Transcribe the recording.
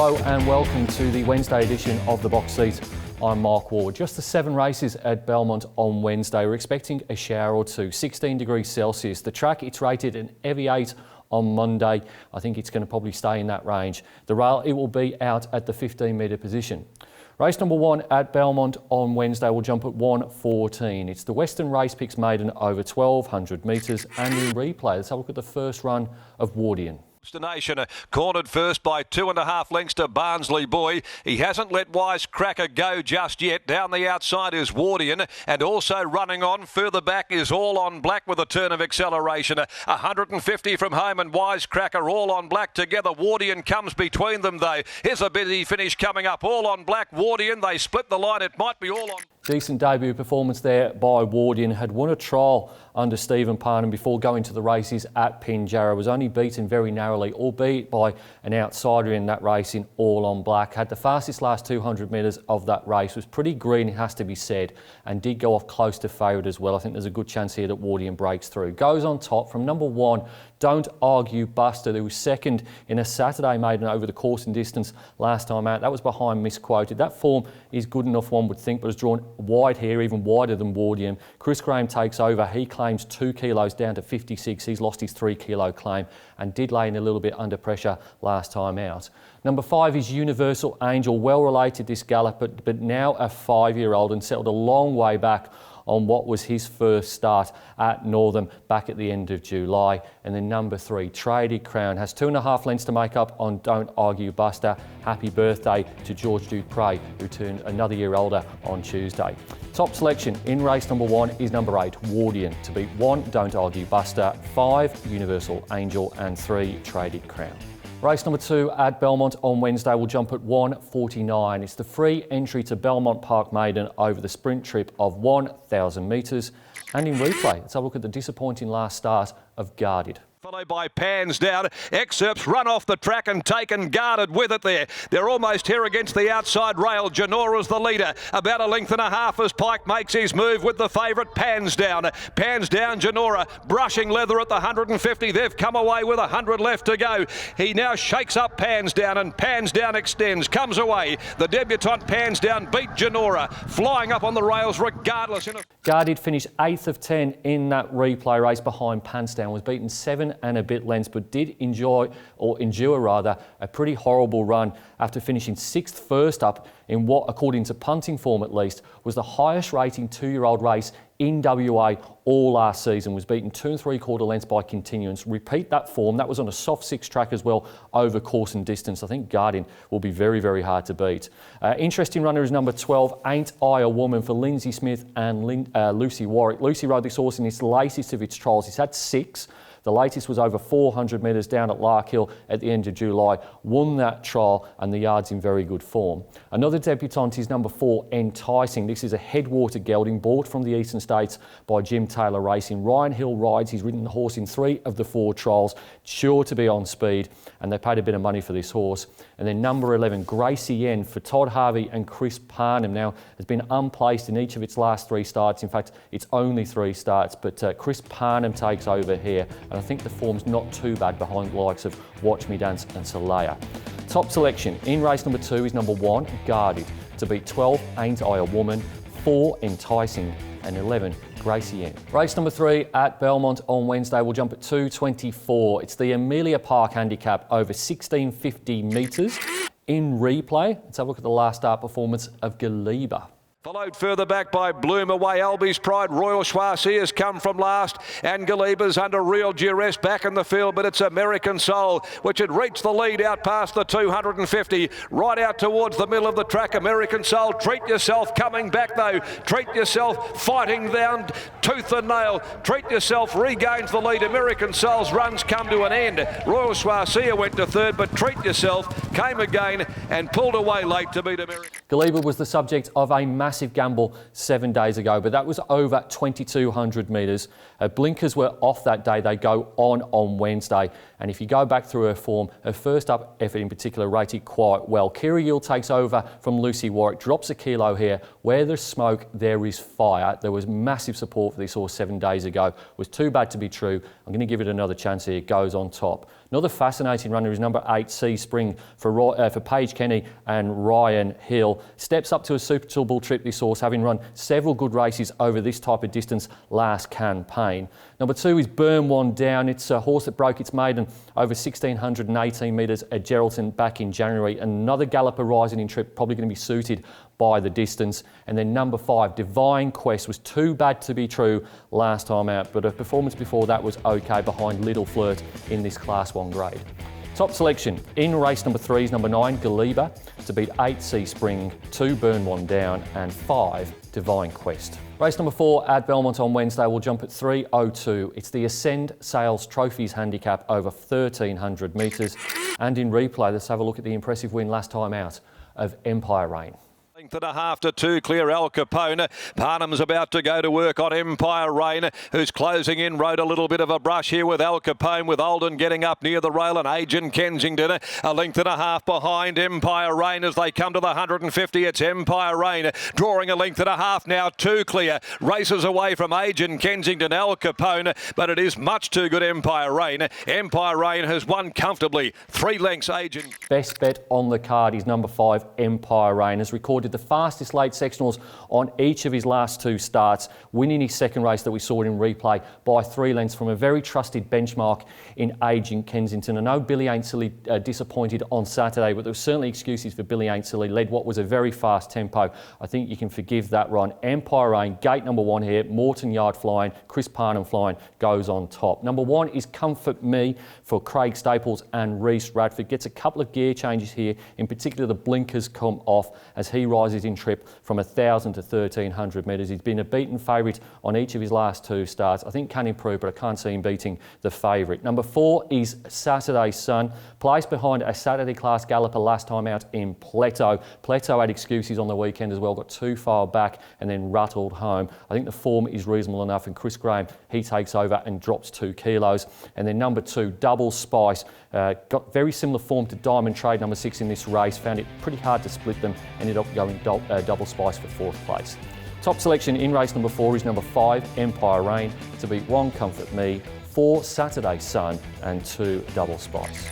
Hello and welcome to the Wednesday edition of The Box Seat. I'm Mark Ward. Just the 7 races at Belmont on Wednesday. We're expecting a shower or two, 16 degrees Celsius. The track, it's rated an heavy 8 on Monday. I think it's going to probably stay in that range. The rail, it will be out at the 15-metre position. Race number 1 at Belmont on Wednesday will jump at 1:14. It's the Western Race Picks maiden over 1,200 metres and in replay. Let's have a look at the first run of WARDIAN. Destination cornered first by 2.5 lengths to Barnsley Boy. He hasn't let Wisecracker go just yet. Down the outside is WARDIAN, and also running on further back is All on Black with a turn of acceleration. 150 from home and Wisecracker All on Black together. WARDIAN comes between them though. Here's a busy finish coming up. All on Black, WARDIAN. They split the line. It might be All on. Decent debut performance there by WARDIAN. Had won a trial under Stephen Parnham before going to the races at Pinjarra. Was only beaten very narrowly, albeit by an outsider in that race in All on Black. Had the fastest last 200 metres of that race. Was pretty green, it has to be said, and did go off close to favourite as well. I think there's a good chance here that WARDIAN breaks through. Goes on top from number 1, Don't Argue Buster, who was second in a Saturday maiden over the course and distance last time out. That was behind Misquoted. That form is good enough, one would think, but has drawn wide here, even wider than WARDIAN. Chris Graham takes over. He claims 2 kilos down to 56. He's lost his 3 kilo claim and did lay in a little bit under pressure last time out. Number 5 is Universal Angel. Well related this gallop, but now a 5-year-old and settled a long way back on what was his first start at Northern back at the end of July. And then number 3, Traded Crown, has 2.5 lengths to make up on Don't Argue Buster. Happy birthday to George Dupre, who turned another year older on Tuesday. Top selection in race number 1 is number 8, WARDIAN, to beat 1, Don't Argue Buster, 5, Universal Angel and 3, Traded Crown. Race number 2 at Belmont on Wednesday will jump at 1:49. It's the free entry to Belmont Park maiden over the sprint trip of 1,000 metres. And in replay, let's have a look at the disappointing last start of Guarded. Followed by Pans Down. Excerpts run off the track and taken Guarded with it there. They're almost here against the outside rail. Genora's the leader. About 1.5 lengths as Pike makes his move with the favourite Pans Down. Pans Down, Genora brushing leather at the 150. They've come away with 100 left to go. He now shakes up Pans Down and Pans Down extends, comes away. The debutante Pans Down beat Genora, flying up on the rails regardless. Guarded finished 8th of 10 in that replay race behind Pans Down. Was beaten 7 and a bit lengths, but did endure a pretty horrible run after finishing 6th first up in what, according to punting form at least, was the highest rating 2-year-old race in WA all last season. Was beaten 2 3/4 lengths by Continuance. Repeat that form. That was on a soft 6 track as well over course and distance. I think Guardian will be very, very hard to beat. Interesting runner is number 12, Ain't I a Woman, for Lindsay Smith and Lucy Warwick. Lucy rode this horse in its latest of its trials. He's had 6. The latest was over 400 metres down at Larkhill at the end of July. Won that trial and the yard's in very good form. Another debutante is number 4, Enticing. This is a headwater gelding bought from the Eastern States by Jim Taylor Racing. Ryan Hill rides. He's ridden the horse in 3 of the 4 trials. Sure to be on speed, and they paid a bit of money for this horse. And then number 11, Gracie N, for Todd Harvey and Chris Parnham. Now, has been unplaced in each of its last 3 starts. In fact, it's only 3 starts, but Chris Parnham takes over here. And I think the form's not too bad behind the likes of Watch Me Dance and Soleil. Top selection in race number 2 is number 1, Guarded, to beat 12, Ain't I a Woman, 4, Enticing, and 11, Gracie N. Race number 3 at Belmont on Wednesday will jump at 2:24. It's the Amelia Park handicap over 1,650 metres. In replay, let's have a look at the last start performance of Galeba. Followed further back by Bloom Away, Albies Pride, Royal Schwarzy has come from last, and Galeba's under real duress back in the field, but it's American Soul, which had reached the lead out past the 250, right out towards the middle of the track. American Soul, Treat Yourself, coming back though, Treat Yourself, fighting down tooth and nail, Treat Yourself regains the lead. American Soul's runs come to an end. Royal Schwarzy went to 3rd, but Treat Yourself came again and pulled away late to beat American. Galeba was the subject of a massive gamble 7 days ago, but that was over 2,200 metres. Blinkers were off that day. They go on Wednesday, And if you go back through her form, her first up effort in particular rated quite well. Kira Yield takes over from Lucy Warwick, drops a kilo here. Where there's smoke, there is fire. There was massive support for this horse 7 days ago. It was too bad to be true. I'm going to give it another chance here. It goes on top. Another fascinating runner is number 8, Sea Spring, for Paige Kenny and Ryan Hill. Steps up to a suitable trip, this horse, having run several good races over this type of distance last campaign. Number 2 is Burn One Down. It's a horse that broke its maiden over 1,618 metres at Geraldton back in January. Another galloper rising in trip, probably going to be suited by the distance. And then number 5, Divine Quest, was too bad to be true last time out, but her performance before that was okay behind Little Flirt in this Class 1 grade. Top selection in race number 3 is number 9, Galeba, to beat 8, Sea Spring, 2, Burn One Down, and 5, Divine Quest. Race number 4 at Belmont on Wednesday will jump at 3:02. It's the Ascend Sales Trophies handicap over 1,300 metres. And in replay, let's have a look at the impressive win last time out of Empire Reign. Length and a half to 2, clear Al Capone. Parnham's about to go to work on Empire Reign, who's closing in. Rode a little bit of a brush here with Al Capone, with Olden getting up near the rail, and Agent Kensington a length and a half behind Empire Reign as they come to the 150. It's Empire Reign drawing a length and a half now, 2 clear. Races away from Agent Kensington, Al Capone, but it is much too good Empire Reign. Empire Reign has won comfortably, 3 lengths Agent. Best bet on the card is number 5, Empire Reign, has recorded the fastest late sectionals on each of his last 2 starts, winning his second race that we saw in replay by 3 lengths from a very trusted benchmark in Agent Kensington. I know Billy Ain't Silly disappointed on Saturday, but there were certainly excuses for Billy Ain't Silly. Led what was a very fast tempo. I think you can forgive that run. Empire Reign, gate number 1 here, Morton Yard flying, Chris Parnham flying, goes on top. Number 1 is Comfort Me for Craig Staples and Reece Radford. Gets a couple of gear changes here, in particular the blinkers come off as he rises in trip from 1,000 to 1,300 metres. He's been a beaten favourite on each of his last 2 starts. I think can improve, but I can't see him beating the favourite. Number 4 is Saturday Sun, placed behind a Saturday class galloper last time out in Pleto. Pleto had excuses on the weekend as well, got too far back and then rattled home. I think the form is reasonable enough, and Chris Graham, he takes over and drops 2 kilos. And then number 2, Double Spice, got very similar form to Diamond Trade, number 6 in this race. Found it pretty hard to split them, ended up going Double Spice for 4th place. Top selection in race number 4 is number 5, Empire Reign, to beat 1, Comfort Me, 4, Saturday Sun, and 2, Double Spice.